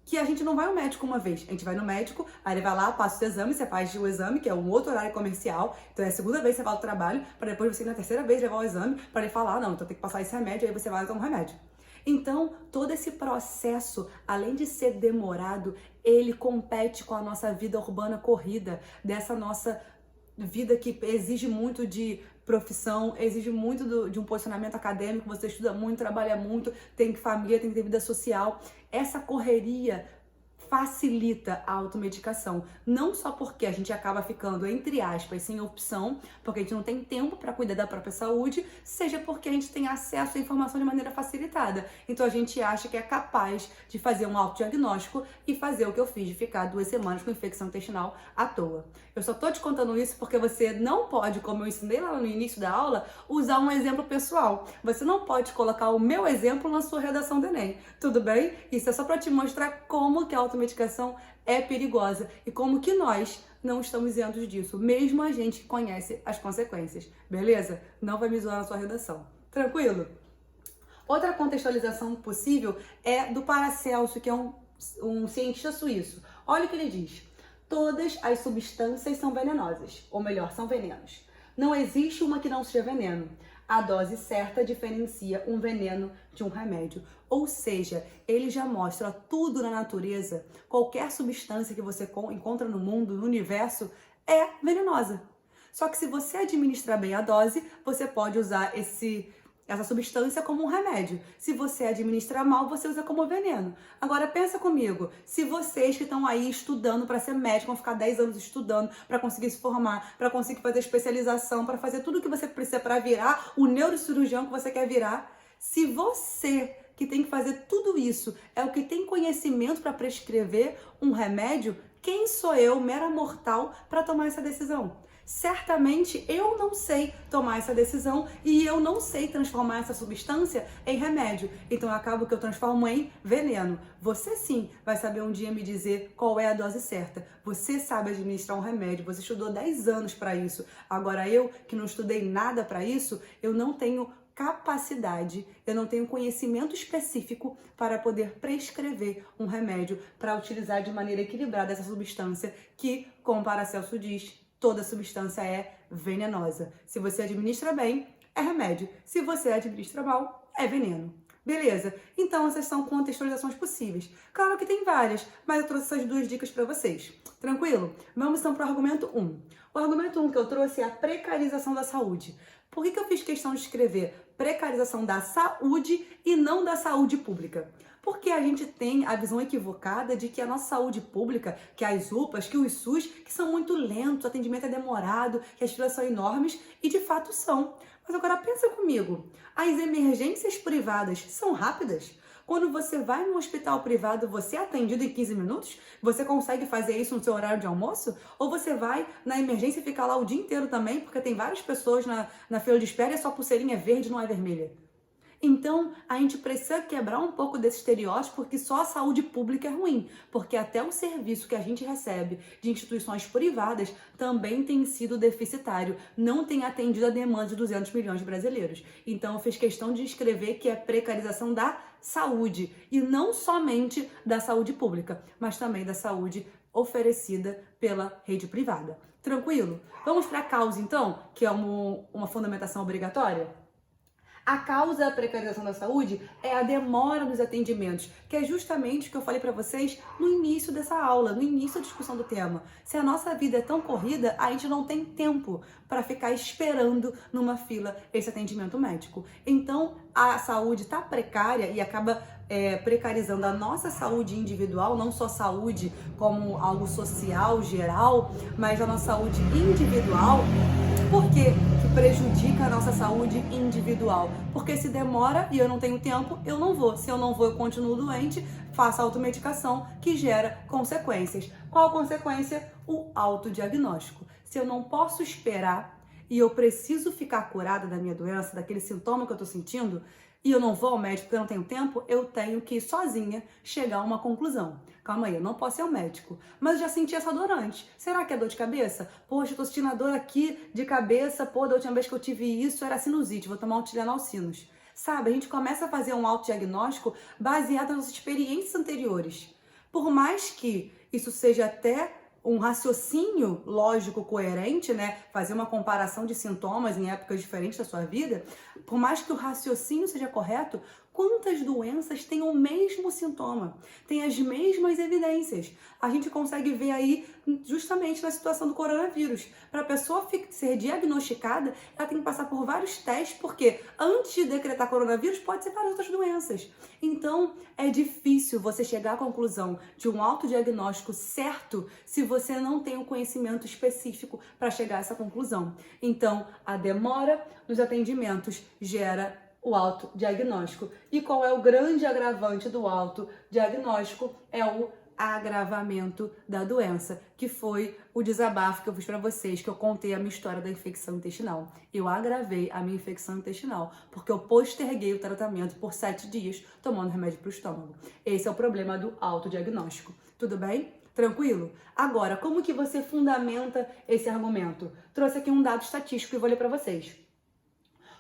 Que a gente não vai ao médico uma vez, a gente vai no médico, aí ele vai lá, passa o seu exame, você faz o exame, que é um outro horário comercial, então é a segunda vez que você vai ao trabalho, para depois você ir na terceira vez levar o exame, para ele falar, não, então tem que passar esse remédio, aí você vai tomar um remédio. Então, todo esse processo, além de ser demorado, ele compete com a nossa vida urbana corrida, dessa nossa vida que exige muito de profissão, exige muito de um posicionamento acadêmico, você estuda muito, trabalha muito, tem família, tem que ter vida social. Essa correria facilita a automedicação. Não só porque a gente acaba ficando, entre aspas, sem opção, porque a gente não tem tempo para cuidar da própria saúde, seja porque a gente tem acesso à informação de maneira facilitada. Então a gente acha que é capaz de fazer um autodiagnóstico e fazer o que eu fiz, de ficar 2 semanas com infecção intestinal à toa. Eu só tô te contando isso porque você não pode, como eu ensinei lá no início da aula, usar um exemplo pessoal. Você não pode colocar o meu exemplo na sua redação do Enem, tudo bem? Isso é só para te mostrar como que a automedicação é perigosa e como que nós não estamos isentos disso, mesmo a gente que conhece as consequências, beleza? Não vai me zoar na sua redação, tranquilo? Outra contextualização possível é do Paracelso, que é um cientista suíço. Olha o que ele diz: todas as substâncias são venenosas, ou melhor, são venenos. Não existe uma que não seja veneno. A dose certa diferencia um veneno de um remédio. Ou seja, ele já mostra tudo na natureza. Qualquer substância que você encontra no mundo, no universo, é venenosa. Só que se você administrar bem a dose, você pode usar essa substância como um remédio. Se você administrar mal, você usa como veneno. Agora pensa comigo, se vocês que estão aí estudando para ser médico, vão ficar 10 anos estudando para conseguir se formar, para conseguir fazer especialização, para fazer tudo o que você precisa para virar o neurocirurgião que você quer virar, se você que tem que fazer tudo isso é o que tem conhecimento para prescrever um remédio, quem sou eu, mera mortal, para tomar essa decisão? Certamente eu não sei tomar essa decisão e eu não sei transformar essa substância em remédio. Então acaba que eu transformo em veneno. Você sim vai saber um dia me dizer qual é a dose certa. Você sabe administrar um remédio, você estudou 10 anos para isso. Agora eu, que não estudei nada para isso, eu não tenho capacidade, eu não tenho conhecimento específico para poder prescrever um remédio para utilizar de maneira equilibrada essa substância que, como Paracelso diz, toda substância é venenosa. Se você administra bem, é remédio. Se você administra mal, é veneno. Beleza? Então, essas são contextualizações possíveis. Claro que tem várias, mas eu trouxe essas 2 dicas para vocês. Tranquilo? Vamos então para o argumento 1. O argumento 1 que eu trouxe é a precarização da saúde. Por que eu fiz questão de escrever precarização da saúde e não da saúde pública? Porque a gente tem a visão equivocada de que a nossa saúde pública, que as UPAs, que os SUS, que são muito lentos, o atendimento é demorado, que as filas são enormes, e de fato são. Mas agora pensa comigo, as emergências privadas são rápidas? Quando você vai no hospital privado, você é atendido em 15 minutos? Você consegue fazer isso no seu horário de almoço? Ou você vai na emergência e fica lá o dia inteiro também, porque tem várias pessoas na fila de espera e a sua pulseirinha é verde, não é vermelha? Então, a gente precisa quebrar um pouco desse estereótipo, porque só a saúde pública é ruim, porque até o serviço que a gente recebe de instituições privadas também tem sido deficitário, não tem atendido a demanda de 200 milhões de brasileiros. Então, eu fiz questão de escrever que é precarização da saúde, e não somente da saúde pública, mas também da saúde oferecida pela rede privada. Tranquilo? Vamos para a causa, então, que é uma fundamentação obrigatória? A causa da precarização da saúde é a demora nos atendimentos, que é justamente o que eu falei para vocês no início dessa aula, no início da discussão do tema. Se a nossa vida é tão corrida, a gente não tem tempo para ficar esperando numa fila esse atendimento médico. Então, a saúde está precária e acaba precarizando a nossa saúde individual, não só saúde como algo social, geral, mas a nossa saúde individual. Por quê que prejudica a nossa saúde individual? Porque se demora e eu não tenho tempo, eu não vou. Se eu não vou, eu continuo doente, faço automedicação, que gera consequências. Qual a consequência? O autodiagnóstico. Se eu não posso esperar e eu preciso ficar curada da minha doença, daquele sintoma que eu tô sentindo, e eu não vou ao médico porque eu não tenho tempo, eu tenho que sozinha chegar a uma conclusão. Calma aí, eu não posso ir ao médico, mas eu já senti essa dor antes. Será que é dor de cabeça? Poxa, eu tô sentindo a dor aqui de cabeça, da última vez que eu tive isso era sinusite, vou tomar um Tilenol Sinus. Sabe, a gente começa a fazer um autodiagnóstico baseado nas experiências anteriores. Por mais que isso seja até um raciocínio lógico coerente, né? Fazer uma comparação de sintomas em épocas diferentes da sua vida, por mais que o raciocínio seja correto, quantas doenças têm o mesmo sintoma, têm as mesmas evidências. A gente consegue ver aí justamente na situação do coronavírus. Para a pessoa ser diagnosticada, ela tem que passar por vários testes, porque antes de decretar coronavírus, pode ser várias outras doenças. Então, é difícil você chegar à conclusão de um autodiagnóstico certo se você não tem o conhecimento específico para chegar a essa conclusão. Então, a demora nos atendimentos gera o autodiagnóstico. E qual é o grande agravante do autodiagnóstico? É o agravamento da doença, que foi o desabafo que eu fiz para vocês, que eu contei a minha história da infecção intestinal. Eu agravei a minha infecção intestinal, porque eu posterguei o tratamento por 7 dias, tomando remédio para o estômago. Esse é o problema do autodiagnóstico. Tudo bem? Tranquilo? Agora, como que você fundamenta esse argumento? Trouxe aqui um dado estatístico e vou ler para vocês.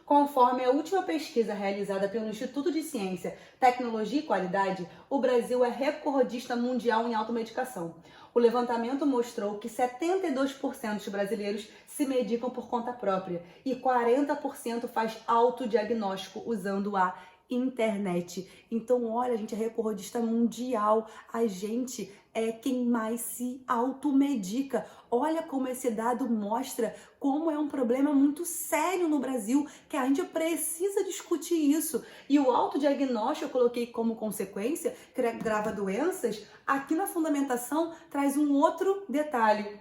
Conforme a última pesquisa realizada pelo Instituto de Ciência, Tecnologia e Qualidade, o Brasil é recordista mundial em automedicação. O levantamento mostrou que 72% dos brasileiros se medicam por conta própria e 40% faz autodiagnóstico usando a internet. Então, olha, a gente é recordista mundial, a gente é quem mais se automedica. Olha como esse dado mostra como é um problema muito sério no Brasil, que a gente precisa discutir isso. E o autodiagnóstico eu coloquei como consequência, que agrava doenças. Aqui na fundamentação traz um outro detalhe.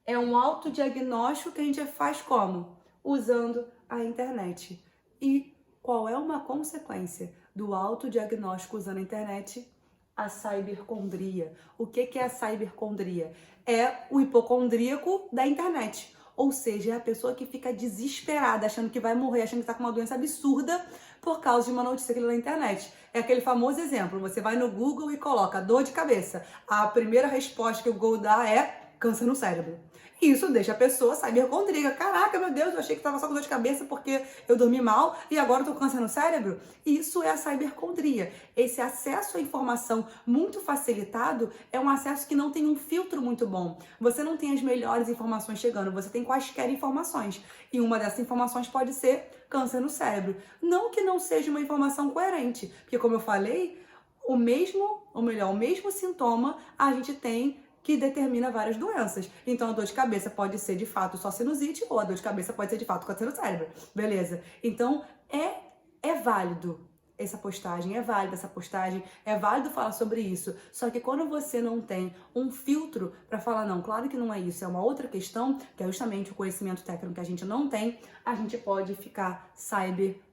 É um autodiagnóstico que a gente faz como? Usando a internet. E qual é uma consequência do autodiagnóstico usando a internet? A cibercondria. O que é a cibercondria? É o hipocondríaco da internet. Ou seja, é a pessoa que fica desesperada, achando que vai morrer, achando que está com uma doença absurda por causa de uma notícia que lê na internet. É aquele famoso exemplo, você vai no Google e coloca dor de cabeça. A primeira resposta que o Google dá é câncer no cérebro. Isso deixa a pessoa cibercondríaca. Caraca, meu Deus, eu achei que estava só com dor de cabeça porque eu dormi mal e agora eu tô com câncer no cérebro. Isso é a cibercondria. Esse acesso à informação muito facilitado é um acesso que não tem um filtro muito bom. Você não tem as melhores informações chegando, você tem quaisquer informações. E uma dessas informações pode ser câncer no cérebro. Não que não seja uma informação coerente, porque como eu falei, o mesmo sintoma a gente tem que determina várias doenças. Então, a dor de cabeça pode ser, de fato, só sinusite, ou a dor de cabeça pode ser, de fato, câncer no cérebro. Beleza? Então, é válido essa postagem, é válido falar sobre isso. Só que quando você não tem um filtro para falar, não, claro que não é isso, é uma outra questão, que é justamente o conhecimento técnico que a gente não tem, a gente pode ficar cibercondríaco.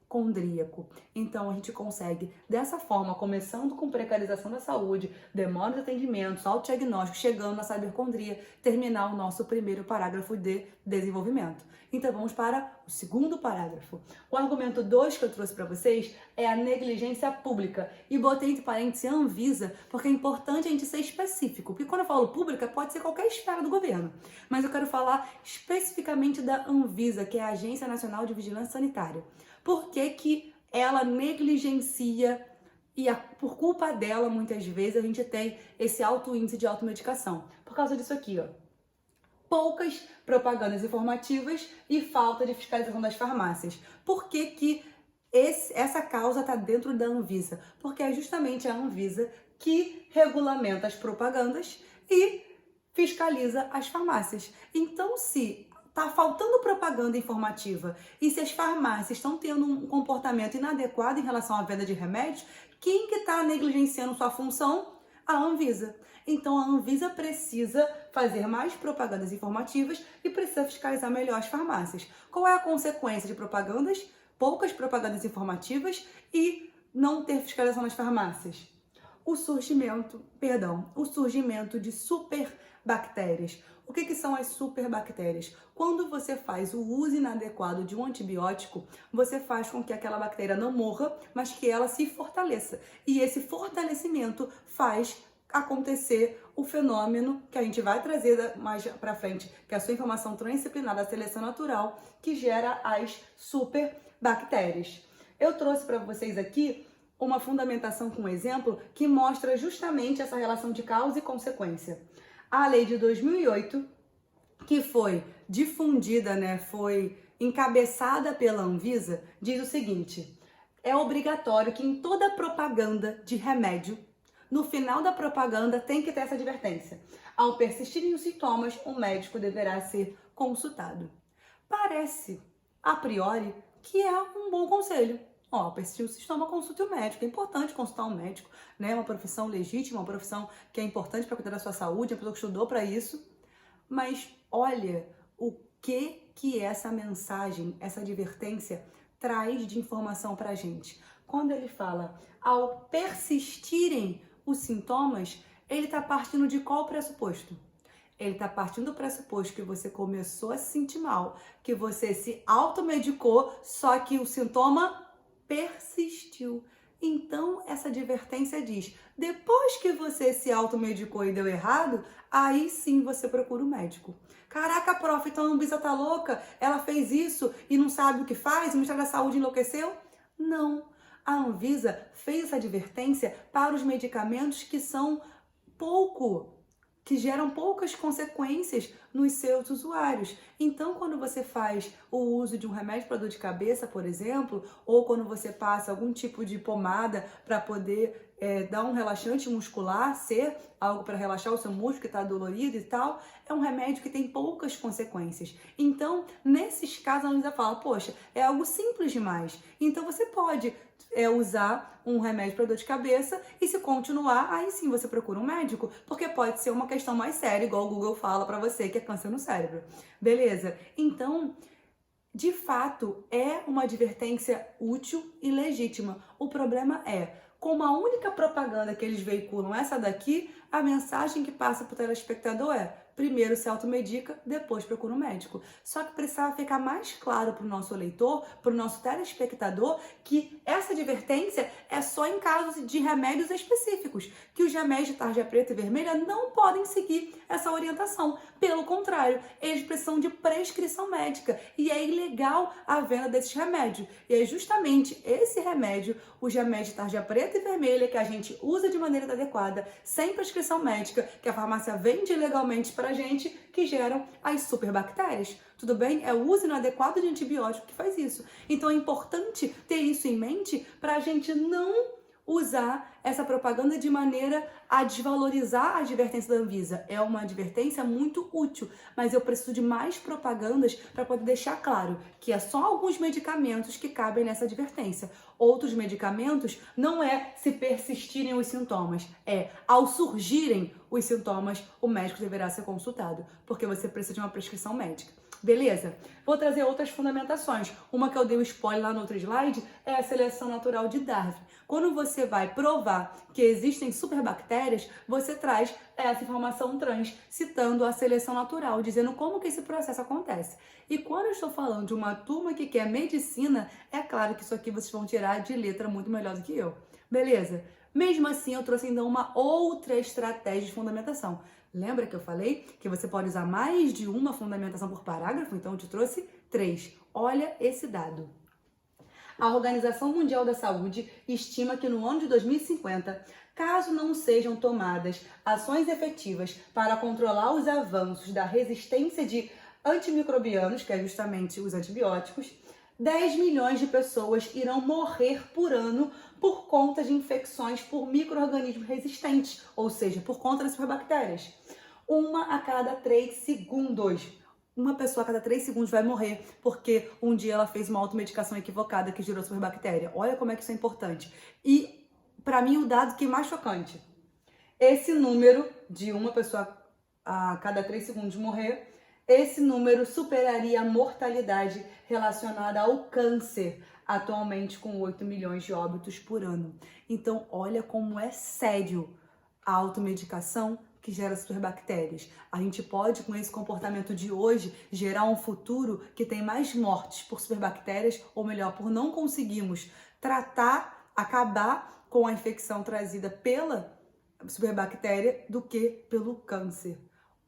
Então a gente consegue, dessa forma, começando com precarização da saúde, demora de atendimentos, autodiagnóstico, chegando na cibercondria, terminar o nosso primeiro parágrafo de desenvolvimento. Então vamos para o segundo parágrafo. O argumento 2 que eu trouxe para vocês é a negligência pública. E botei entre parênteses a Anvisa, porque é importante a gente ser específico. Porque quando eu falo pública, pode ser qualquer esfera do governo. Mas eu quero falar especificamente da Anvisa, que é a Agência Nacional de Vigilância Sanitária. Por que ela negligencia e por culpa dela, muitas vezes, a gente tem esse alto índice de automedicação? Por causa disso aqui, ó. Poucas propagandas informativas e falta de fiscalização das farmácias. Por que essa causa está dentro da Anvisa? Porque é justamente a Anvisa que regulamenta as propagandas e fiscaliza as farmácias. Então, se tá faltando propaganda informativa e se as farmácias estão tendo um comportamento inadequado em relação à venda de remédios, quem que está negligenciando sua função? A Anvisa. Então a Anvisa precisa fazer mais propagandas informativas e precisa fiscalizar melhor as farmácias. Qual é a consequência de propagandas? Poucas propagandas informativas e não ter fiscalização nas farmácias. O surgimento de superbactérias. O que são as superbactérias? Quando você faz o uso inadequado de um antibiótico, você faz com que aquela bactéria não morra, mas que ela se fortaleça. E esse fortalecimento faz acontecer o fenômeno que a gente vai trazer mais para frente, que é a sua informação transdisciplinar da seleção natural, que gera as superbactérias. Eu trouxe para vocês aqui uma fundamentação com um exemplo que mostra justamente essa relação de causa e consequência. A lei de 2008, que foi difundida, foi encabeçada pela Anvisa, diz o seguinte: É obrigatório que em toda propaganda de remédio, no final da propaganda tem que ter essa advertência. Ao persistirem os sintomas, o médico deverá ser consultado. Parece, a priori, que é um bom conselho. Ó, persistir o sintoma, consulte o médico. É importante consultar um médico, né? É uma profissão legítima, uma profissão que é importante para cuidar da sua saúde, é uma pessoa que estudou para isso. Mas olha o que essa mensagem, essa advertência traz de informação para a gente. Quando ele fala, ao persistirem os sintomas, ele está partindo de qual pressuposto? Ele está partindo do pressuposto que você começou a se sentir mal, que você se automedicou, só que o sintoma persistiu. Então, essa advertência diz, depois que você se automedicou e deu errado, aí sim você procura o médico. Caraca, prof, então a Anvisa tá louca? Ela fez isso e não sabe o que faz? O Ministério da Saúde enlouqueceu? Não. A Anvisa fez essa advertência para os medicamentos que geram poucas consequências nos seus usuários. Então, quando você faz o uso de um remédio para dor de cabeça, por exemplo, ou quando você passa algum tipo de pomada para poder dar um relaxante muscular, ser algo para relaxar o seu músculo que está dolorido e tal, é um remédio que tem poucas consequências. Então, nesses casos, a Anvisa fala, poxa, é algo simples demais. Então, você pode usar um remédio para dor de cabeça e se continuar, aí sim você procura um médico, porque pode ser uma questão mais séria, igual o Google fala para você, que é câncer no cérebro. Beleza? Então, de fato, é uma advertência útil e legítima. O problema é, como a única propaganda que eles veiculam é essa daqui, a mensagem que passa para o telespectador é: primeiro se automedica, depois procura um médico. Só que precisava ficar mais claro para o nosso leitor, para o nosso telespectador, que essa advertência é só em casos de remédios específicos, que os remédios de tarja preta e vermelha não podem seguir essa orientação. Pelo contrário, eles precisam de prescrição médica e é ilegal a venda desses remédios. E é justamente esse remédio, os remédios de tarja preta e vermelha, que a gente usa de maneira adequada, sem prescrição médica, que a farmácia vende ilegalmente pra gente, que geram as superbactérias. Tudo bem? É o uso inadequado de antibiótico que faz isso. Então é importante ter isso em mente para a gente não usar essa propaganda de maneira a desvalorizar a advertência da Anvisa. É uma advertência muito útil, mas eu preciso de mais propagandas para poder deixar claro que é só alguns medicamentos que cabem nessa advertência. Outros medicamentos não é se persistirem os sintomas, é ao surgirem os sintomas, o médico deverá ser consultado, porque você precisa de uma prescrição médica. Beleza? Vou trazer outras fundamentações. Uma que eu dei o spoiler lá no outro slide é a seleção natural de Darwin. Quando você vai provar que existem superbactérias, você traz essa informação trans, citando a seleção natural, dizendo como que esse processo acontece. E quando eu estou falando de uma turma que quer medicina, é claro que isso aqui vocês vão tirar de letra muito melhor do que eu. Beleza? Mesmo assim, eu trouxe ainda uma outra estratégia de fundamentação. Lembra que eu falei que você pode usar mais de uma fundamentação por parágrafo? Então, eu te trouxe 3. Olha esse dado. A Organização Mundial da Saúde estima que no ano de 2050, caso não sejam tomadas ações efetivas para controlar os avanços da resistência de antimicrobianos, que é justamente os antibióticos, 10 milhões de pessoas irão morrer por ano por conta de infecções por micro-organismos resistentes, ou seja, por conta das superbactérias. Uma a cada 3 segundos. Uma pessoa a cada 3 segundos vai morrer porque um dia ela fez uma automedicação equivocada que gerou superbactéria. Olha como é que isso é importante. E, para mim, o dado que é mais chocante. Esse número de uma pessoa a cada 3 segundos morrer, esse número superaria a mortalidade relacionada ao câncer, atualmente com 8 milhões de óbitos por ano. Então, olha como é sério a automedicação que gera superbactérias. A gente pode, com esse comportamento de hoje, gerar um futuro que tem mais mortes por superbactérias, ou melhor, por não conseguirmos tratar, acabar com a infecção trazida pela superbactéria do que pelo câncer.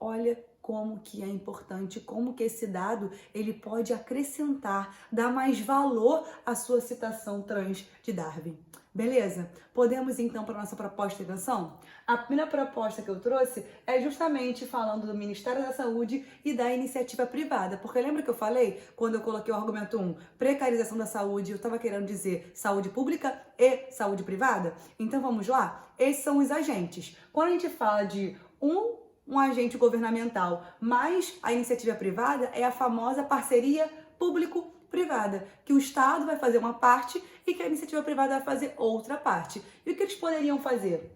Olha como que é importante, como que esse dado ele pode acrescentar, dar mais valor à sua citação trans de Darwin. Beleza? Podemos então para a nossa proposta de atenção? A primeira proposta que eu trouxe é justamente falando do Ministério da Saúde e da iniciativa privada. Porque lembra que eu falei, quando eu coloquei o argumento 1, precarização da saúde, eu estava querendo dizer saúde pública e saúde privada? Então vamos lá? Esses são os agentes. Quando a gente fala de um agente governamental mais a iniciativa privada, é a famosa parceria público-privada, que o Estado vai fazer uma parte e que a iniciativa privada vai fazer outra parte. E o que eles poderiam fazer?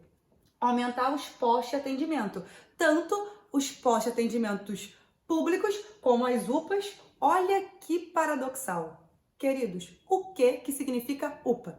Aumentar os postos de atendimento, tanto os postos de atendimentos públicos como as UPAs. Olha que paradoxal. Queridos, o que significa UPA?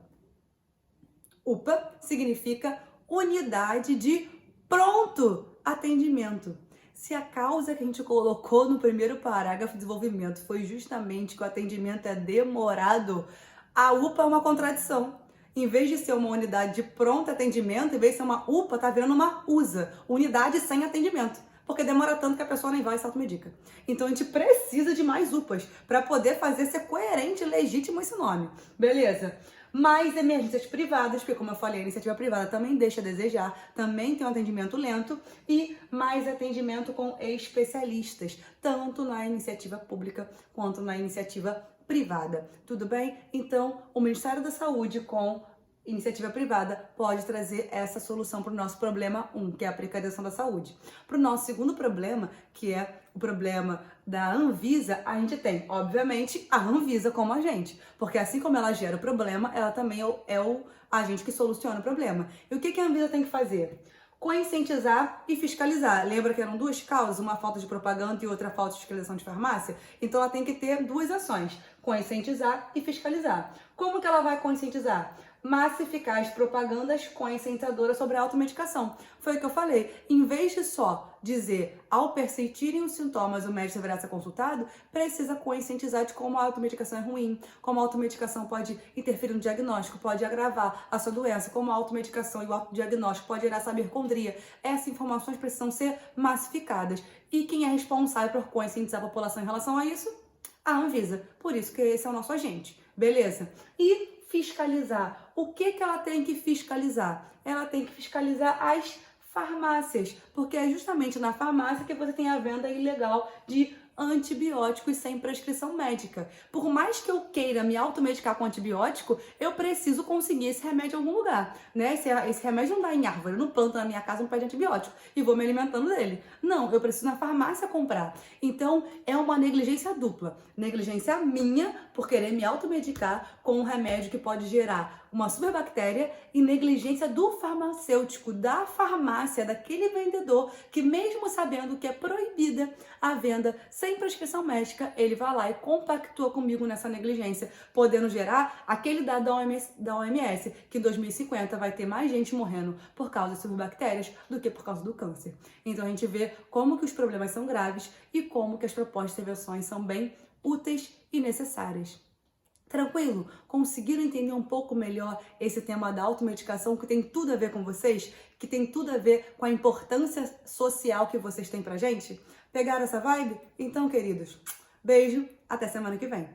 UPA significa unidade de pronto atendimento. Se a causa que a gente colocou no primeiro parágrafo de desenvolvimento foi justamente que o atendimento é demorado, a UPA é uma contradição. Em vez de ser uma unidade de pronto atendimento, em vez de ser uma UPA, tá virando uma USA, unidade sem atendimento. Porque demora tanto que a pessoa nem vai e se automedica. Então a gente precisa de mais UPAs para poder fazer ser coerente e legítimo esse nome. Beleza? Mais emergências privadas, porque como eu falei, a iniciativa privada também deixa a desejar, também tem um atendimento lento, e mais atendimento com especialistas, tanto na iniciativa pública quanto na iniciativa privada. Tudo bem? Então, o Ministério da Saúde com iniciativa privada pode trazer essa solução para o nosso problema 1, que é a precarização da saúde. Para o nosso segundo problema, que é o problema da Anvisa, a gente tem, obviamente, a Anvisa como agente, porque assim como ela gera o problema, ela também é o agente que soluciona o problema. E o que a Anvisa tem que fazer? Conscientizar e fiscalizar. Lembra que eram duas causas, uma falta de propaganda e outra falta de fiscalização de farmácia? Então ela tem que ter duas ações, conscientizar e fiscalizar. Como que ela vai conscientizar? Massificar as propagandas conscientizadoras sobre a automedicação. Foi o que eu falei. Em vez de só dizer, ao persistirem os sintomas, o médico deverá ser consultado, precisa conscientizar de como a automedicação é ruim, como a automedicação pode interferir no diagnóstico, pode agravar a sua doença, como a automedicação e o autodiagnóstico pode gerar sabercondria. Essas informações precisam ser massificadas. E quem é responsável por conscientizar a população em relação a isso? A Anvisa. Por isso que esse é o nosso agente. Beleza? E fiscalizar. O que ela tem que fiscalizar? Ela tem que fiscalizar as farmácias, porque é justamente na farmácia que você tem a venda ilegal de antibióticos sem prescrição médica. Por mais que eu queira me automedicar com antibiótico, eu preciso conseguir esse remédio em algum lugar, né? Esse remédio não dá em árvore, eu não planto na minha casa um pé de antibiótico e vou me alimentando dele. Não, eu preciso na farmácia comprar. Então, é uma negligência dupla. Negligência minha por querer me automedicar com um remédio que pode gerar uma superbactéria e negligência do farmacêutico, da farmácia, daquele vendedor que mesmo sabendo que é proibida a venda sem prescrição médica, ele vai lá e compactua comigo nessa negligência, podendo gerar aquele dado da OMS, que em 2050 vai ter mais gente morrendo por causa de superbactérias do que por causa do câncer. Então a gente vê como que os problemas são graves e como que as propostas de intervenções são bem úteis e necessárias. Tranquilo? Conseguiram entender um pouco melhor esse tema da automedicação, que tem tudo a ver com vocês? Que tem tudo a ver com a importância social que vocês têm pra gente? Pegaram essa vibe? Então, queridos, beijo, até semana que vem.